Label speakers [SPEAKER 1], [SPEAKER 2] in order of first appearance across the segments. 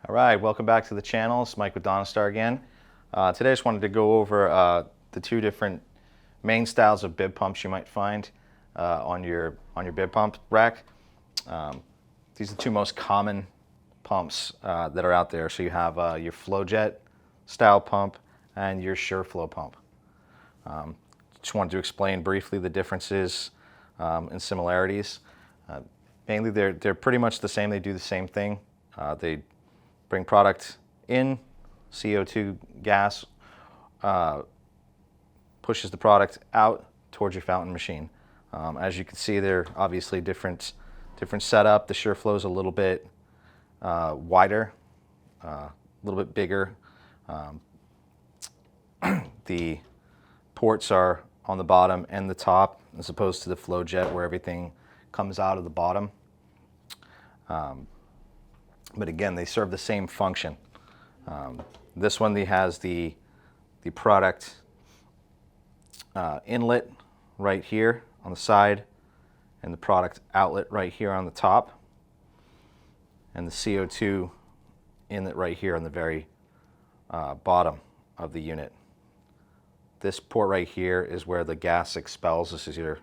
[SPEAKER 1] All right, welcome back to the channel. It's Mike with Donastar again. Today I just wanted to go over the two different main styles of bib pumps you might find on your bib pump rack. These are the two most common pumps that are out there. So you have your Flojet style pump and your Shurflo pump. Just wanted to explain briefly the differences and similarities. Mainly they're pretty much the same. They do the same thing. They bring product in, CO2 gas pushes the product out towards your fountain machine. As you can see, they're obviously different setup. The Shurflo is a little bit wider, a little bit bigger. The ports are on the bottom and the top, as opposed to the Flojet where everything comes out of the bottom. But again, they serve the same function. This one has the product inlet right here on the side, and the product outlet right here on the top, and the CO2 inlet right here on the very bottom of the unit. This port right here is where the gas expels. This is your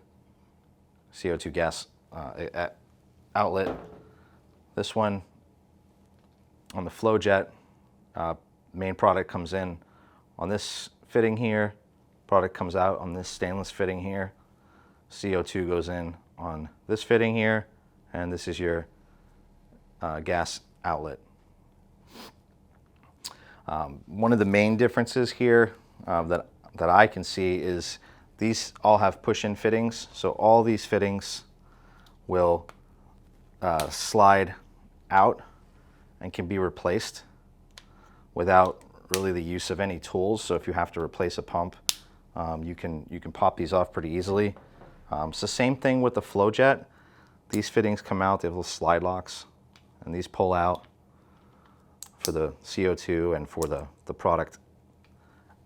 [SPEAKER 1] CO2 gas outlet. This one on the Flojet, main product comes in on this fitting here, product comes out on this stainless fitting here, CO2 goes in on this fitting here, and this is your gas outlet. One of the main differences here that I can see is these all have push-in fittings, so all these fittings will slide out and can be replaced without really the use of any tools. So if you have to replace a pump, you can pop these off pretty easily. It's the same thing with the Flojet. These fittings come out, they have little slide locks, and these pull out for the CO2 and for the product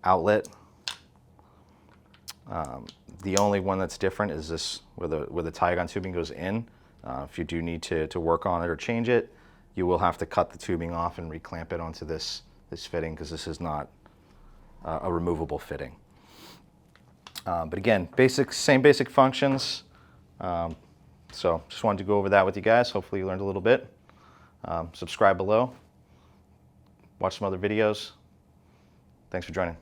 [SPEAKER 1] outlet. The only one that's different is this where the Tygon tubing goes in. If you do need to work on it or change it, you will have to cut the tubing off and reclamp it onto this fitting, because this is not a removable fitting. But again, same basic functions. So just wanted to go over that with you guys. Hopefully you learned a little bit. Subscribe below. Watch some other videos. Thanks for joining.